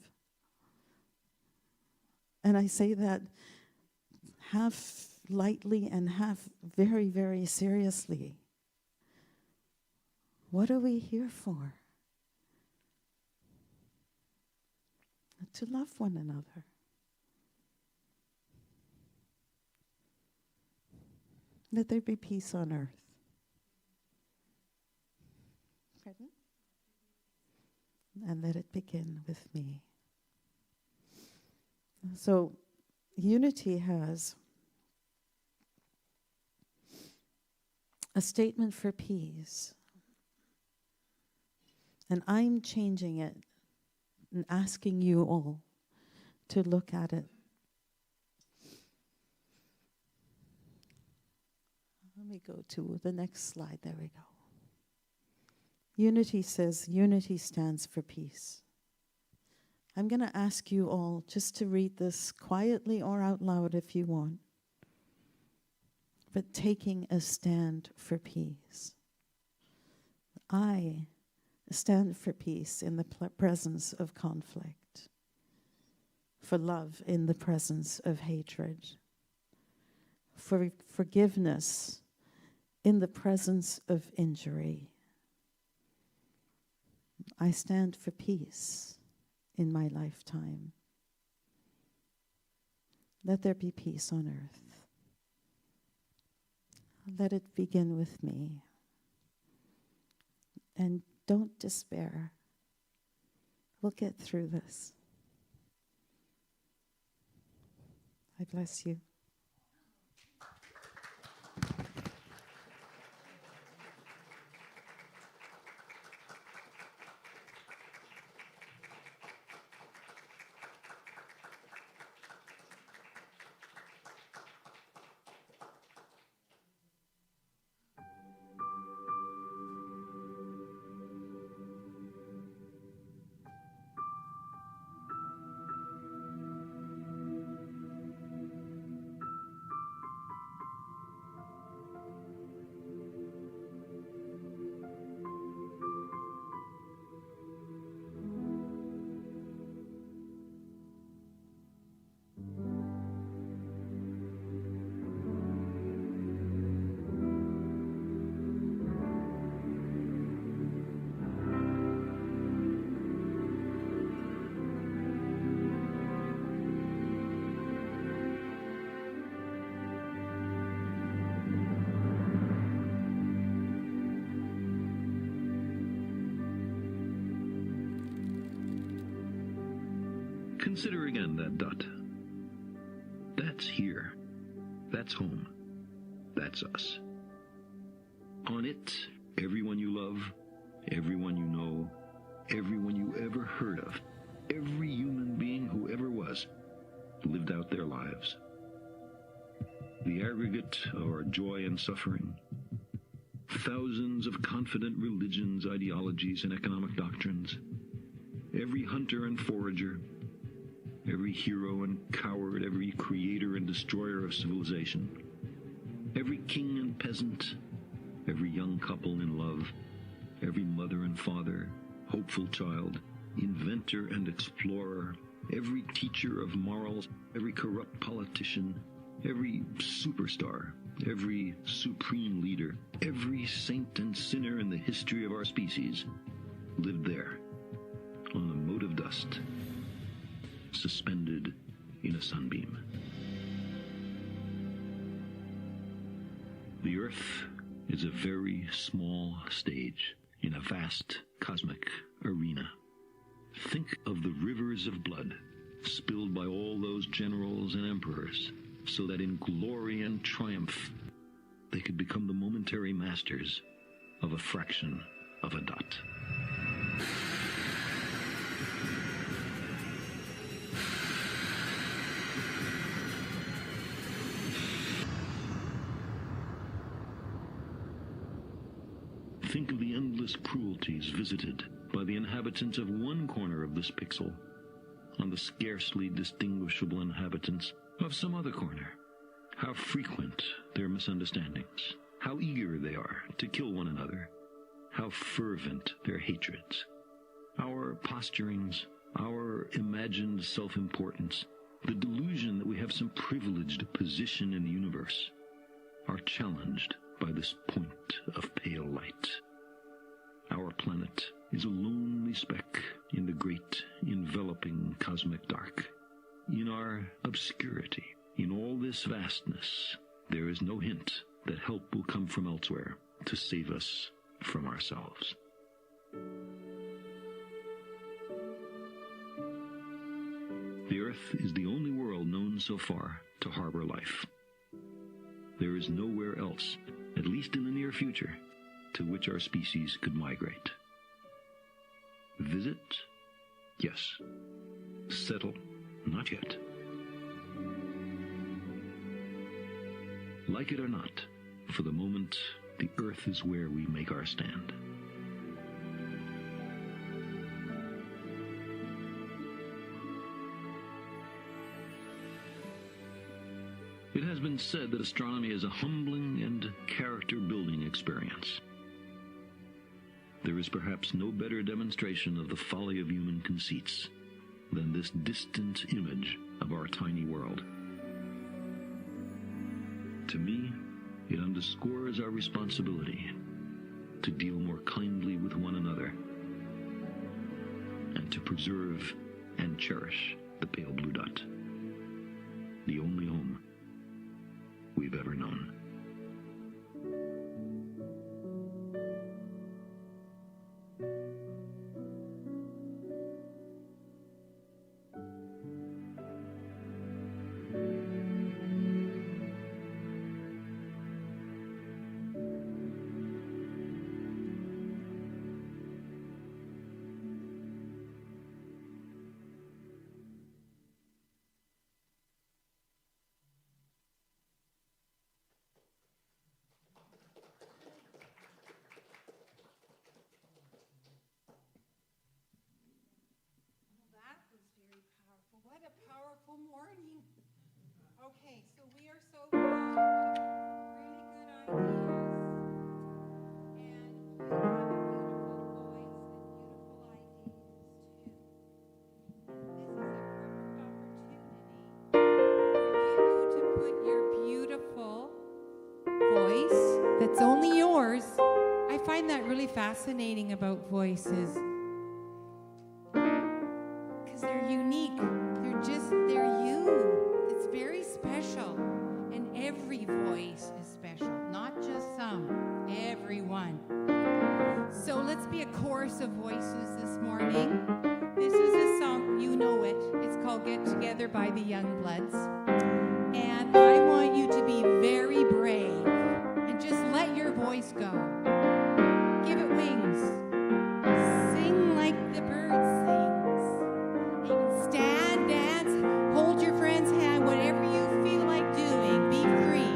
Speaker 3: And I say that half lightly and half very, very seriously. What are we here for? To love one another. Let there be peace on earth. Pardon? And let it begin with me. So, Unity has a statement for peace. And I'm changing it and asking you all to look at it. Let me go to the next slide. There we go. Unity says, unity stands for peace. I'm going to ask you all just to read this quietly or out loud if you want. But taking a stand for peace. I stand for peace in the presence of conflict, for love in the presence of hatred, for forgiveness in the presence of injury. I stand for peace in my lifetime. Let there be peace on earth. Let it begin with me. And don't despair. We'll get through this. I bless you.
Speaker 6: Consider again that dot. That's here. That's home. That's us. On it, everyone you love, everyone you know, everyone you ever heard of, every human being who ever was, lived out their lives. The aggregate of our joy and suffering, thousands of confident religions, ideologies, and economic doctrines, every hunter and forager, every hero and coward, every creator and destroyer of civilization, every king and peasant, every young couple in love, every mother and father, hopeful child, inventor and explorer, every teacher of morals, every corrupt politician, every superstar, every supreme leader, every saint and sinner in the history of our species lived there, on a mote of dust, suspended in a sunbeam. The Earth is a very small stage in a vast cosmic arena. Think of the rivers of blood spilled by all those generals and emperors, so that in glory and triumph they could become the momentary masters of a fraction of a dot. Think of the endless cruelties visited by the inhabitants of one corner of this pixel on the scarcely distinguishable inhabitants of some other corner. How frequent their misunderstandings, how eager they are to kill one another, how fervent their hatreds. Our posturings, our imagined self-importance, the delusion that we have some privileged position in the universe, are challenged by this point of pale light. Our planet is a lonely speck in the great enveloping cosmic dark. In our obscurity, in all this vastness, there is no hint that help will come from elsewhere to save us from ourselves. The Earth is the only world known so far to harbor life. There is nowhere else, at least in the near future, to which our species could migrate. Visit, Yes. Settle? Not yet. Like it or not, for the moment, the earth is where we make our stand. It has been said that astronomy is a humbling and character-building experience. There is perhaps no better demonstration of the folly of human conceits than this distant image of our tiny world. To me, it underscores our responsibility to deal more kindly with one another and to preserve and cherish the pale blue dot, the only home we've ever known.
Speaker 5: That was very powerful. What a powerful morning. Okay, so we are so full of really good ideas. And you have a beautiful voice and beautiful ideas too. This is a perfect opportunity for you to put your beautiful voice that's only yours. I find that really fascinating about voices. Because they're unique. They're you. It's very special. And every voice is special. Not just some, everyone. So let's be a chorus of voices this morning. This is a song, you know it. It's called Get Together by the Youngbloods. And I want you to be very brave and just let your voice go. Give it wings. Sing like the bird sings. You can stand, dance, hold your friend's hand, whatever you feel like doing. Be free.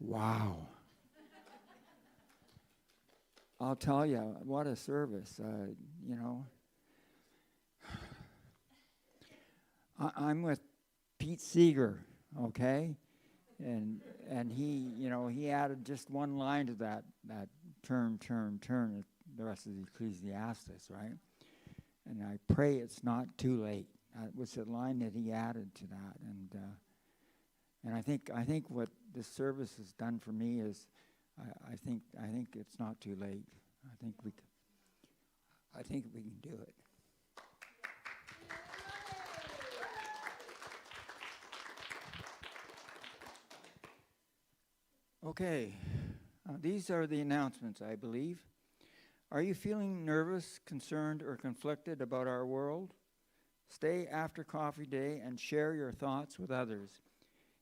Speaker 1: Wow. I'll tell you, what a service, you know. I'm with Pete Seeger, okay? And he, you know, he added just one line to that turn, the rest of the Ecclesiastes, right? And I pray it's not too late. That was the line that he added to that, and I think what this service has done for me is, I think it's not too late. I think we can do it. Okay, these are the announcements, I believe. Are you feeling nervous, concerned, or conflicted about our world? Stay after coffee day and share your thoughts with others.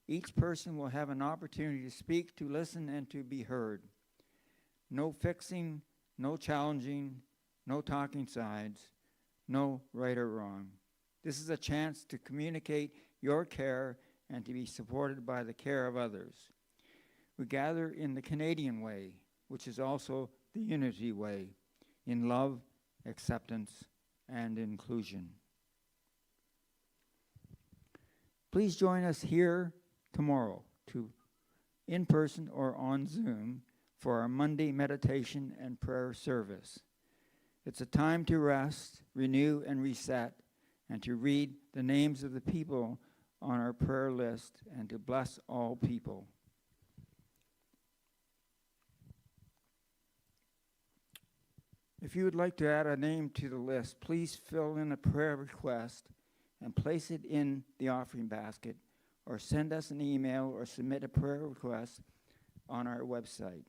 Speaker 1: Each person will have an opportunity to speak, to listen, and to be heard. No fixing, no challenging, no talking sides, no right or wrong. This is a chance to communicate your care and to be supported by the care of others. We gather in the Canadian way, which is also the Unity way, in love, acceptance, and inclusion. Please join us here tomorrow, in person or on Zoom, for our Monday meditation and prayer service. It's a time to rest, renew, and reset, and to read the names of the people on our prayer list and to bless all people. If you would like to add a name to the list, please fill in a prayer request and place it in the offering basket, or send us an email or submit a prayer request on our website.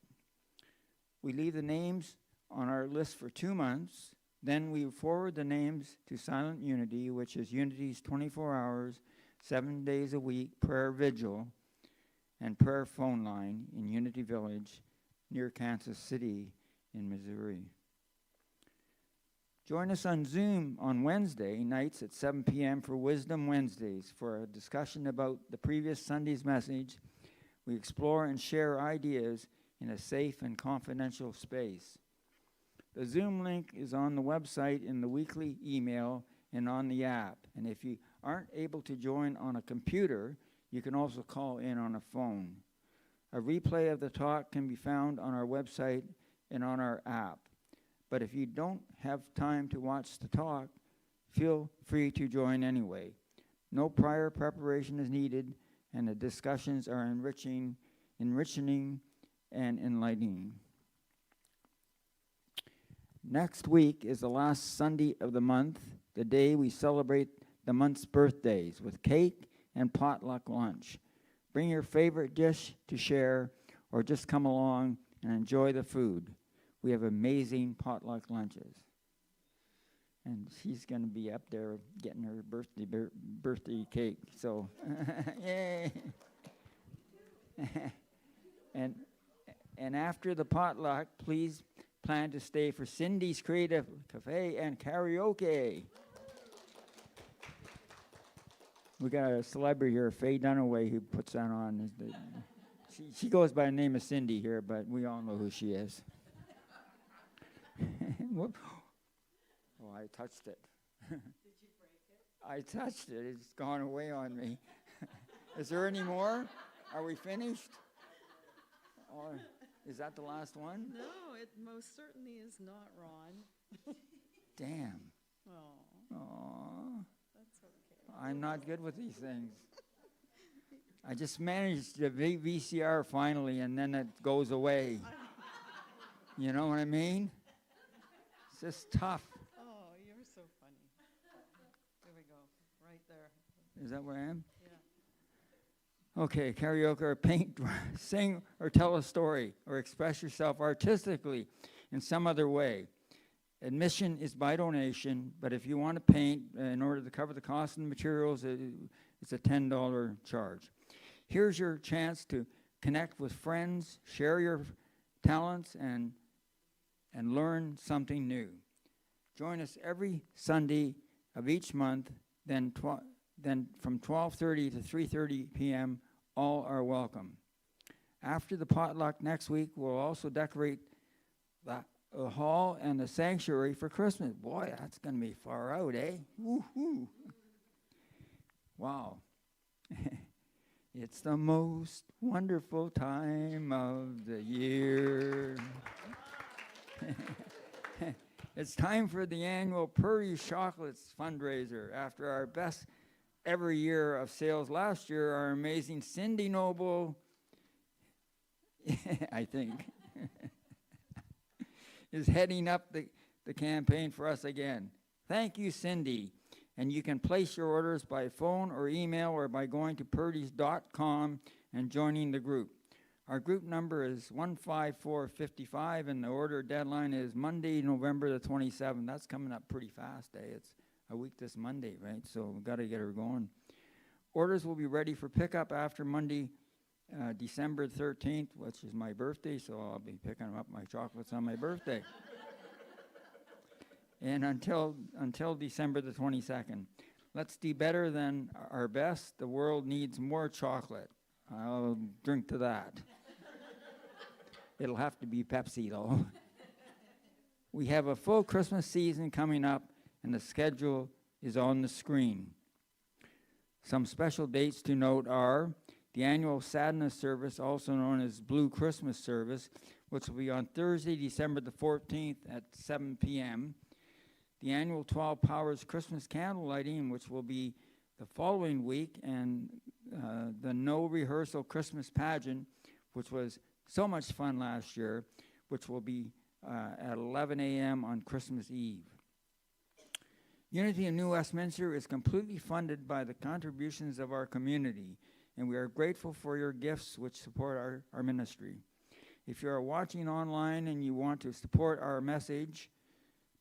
Speaker 1: We leave the names on our list for 2 months. Then we forward the names to Silent Unity, which is Unity's 24 hours, 7 days a week prayer vigil and prayer phone line in Unity Village near Kansas City in Missouri. Join us on Zoom on Wednesday nights at 7 p.m. for Wisdom Wednesdays for a discussion about the previous Sunday's message. We explore and share ideas in a safe and confidential space. The Zoom link is on the website, in the weekly email, and on the app. And if you aren't able to join on a computer, you can also call in on a phone. A replay of the talk can be found on our website and on our app. But if you don't have time to watch the talk, feel free to join anyway. No prior preparation is needed, and the discussions are enriching and enlightening. Next week is the last Sunday of the month, the day we celebrate the month's birthdays with cake and potluck lunch. Bring your favorite dish to share, or just come along and enjoy the food. We have amazing potluck lunches. And she's going to be up there getting her birthday cake. So, yay. And after the potluck, please plan to stay for Cindy's Creative Cafe and karaoke. We got a celebrity here, Faye Dunaway, who puts that on. She goes by the name of Cindy here, but we all know who she is. Whoop. Oh, I touched it. Did you break it? I touched it. It's gone away on me. Is there any more? Are we finished? Or is that the last one?
Speaker 7: No, it most certainly is not, Ron.
Speaker 1: Damn.
Speaker 7: Oh, that's okay.
Speaker 1: I'm not good with these things. I just managed the VCR finally, and then it goes away. You know what I mean? It's just tough.
Speaker 7: Oh, you're so funny. There we go, right there.
Speaker 1: Is that where I am?
Speaker 7: Yeah.
Speaker 1: Okay, karaoke or paint, sing or tell a story or express yourself artistically in some other way. Admission is by donation, but if you want to paint in order to cover the cost of the materials, it's a $10 charge. Here's your chance to connect with friends, share your talents, and learn something new. Join us every Sunday of each month, then from 12:30 to 3:30 p.m., all are welcome. After the potluck next week, we'll also decorate the hall and the sanctuary for Christmas. Boy, that's going to be far out, eh? Woo-hoo. Wow. It's the most wonderful time of the year. It's time for the annual Purdy's Chocolates fundraiser. After our best ever year of sales last year, our amazing Cindy Noble, I think, is heading up the campaign for us again. Thank you, Cindy. And you can place your orders by phone or email or by going to purdys.com and joining the group. Our group number is 15455, and the order deadline is Monday, November the 27th. That's coming up pretty fast, eh? It's a week this Monday, right? So we've got to get her going. Orders will be ready for pickup after Monday, December 13th, which is my birthday, so I'll be picking up my chocolates on my birthday. And until December the 22nd. Let's do better than our best. The world needs more chocolate. I'll drink to that. It'll have to be Pepsi, though. We have a full Christmas season coming up, and the schedule is on the screen. Some special dates to note are the annual Sadness Service, also known as Blue Christmas Service, which will be on Thursday, December the 14th at 7 p.m., the annual 12 Powers Christmas candle lighting, which will be the following week, and the No Rehearsal Christmas pageant, which was so much fun last year, which will be at 11 a.m. on Christmas Eve. Unity of New Westminster is completely funded by the contributions of our community, and we are grateful for your gifts which support our ministry. If you are watching online and you want to support our message,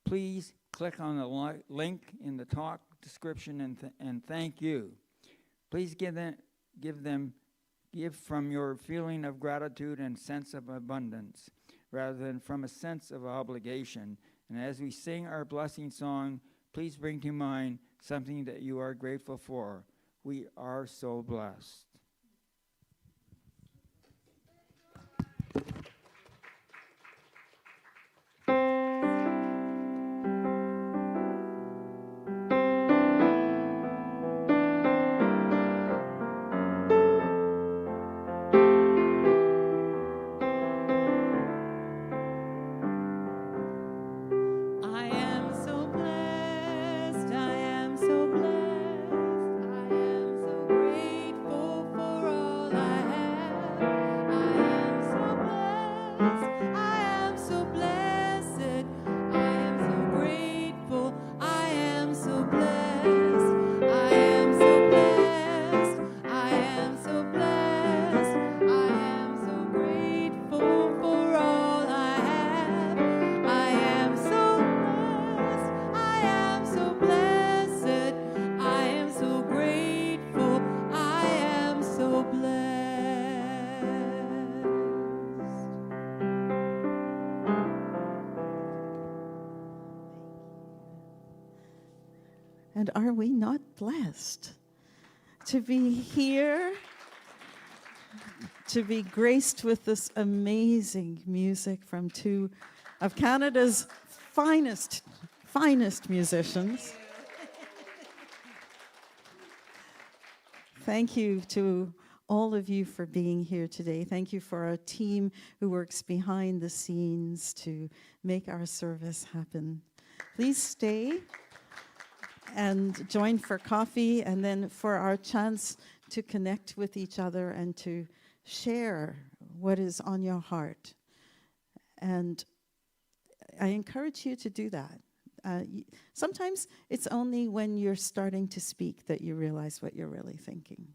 Speaker 1: please click on the link in the talk description and thank you. Please give from your feeling of gratitude and sense of abundance, rather than from a sense of obligation. And as we sing our blessing song, please bring to mind something that you are grateful for. We are so blessed.
Speaker 3: And are we not blessed to be here, to be graced with this amazing music from two of Canada's finest musicians? Thank you to all of you for being here today. Thank you for our team who works behind the scenes to make our service happen. Please stay and join for coffee, and then for our chance to connect with each other and to share what is on your heart. And I encourage you to do that. Sometimes it's only when you're starting to speak that you realize what you're really thinking.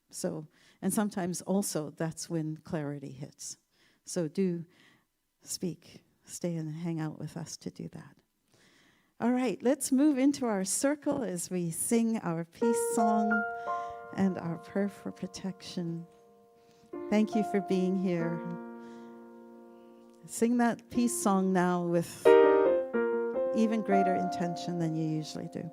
Speaker 3: So, and sometimes also that's when clarity hits. So do speak, stay and hang out with us to do that. All right, let's move into our circle as we sing our peace song and our prayer for protection. Thank you for being here. Sing that peace song now with even greater intention than you usually do.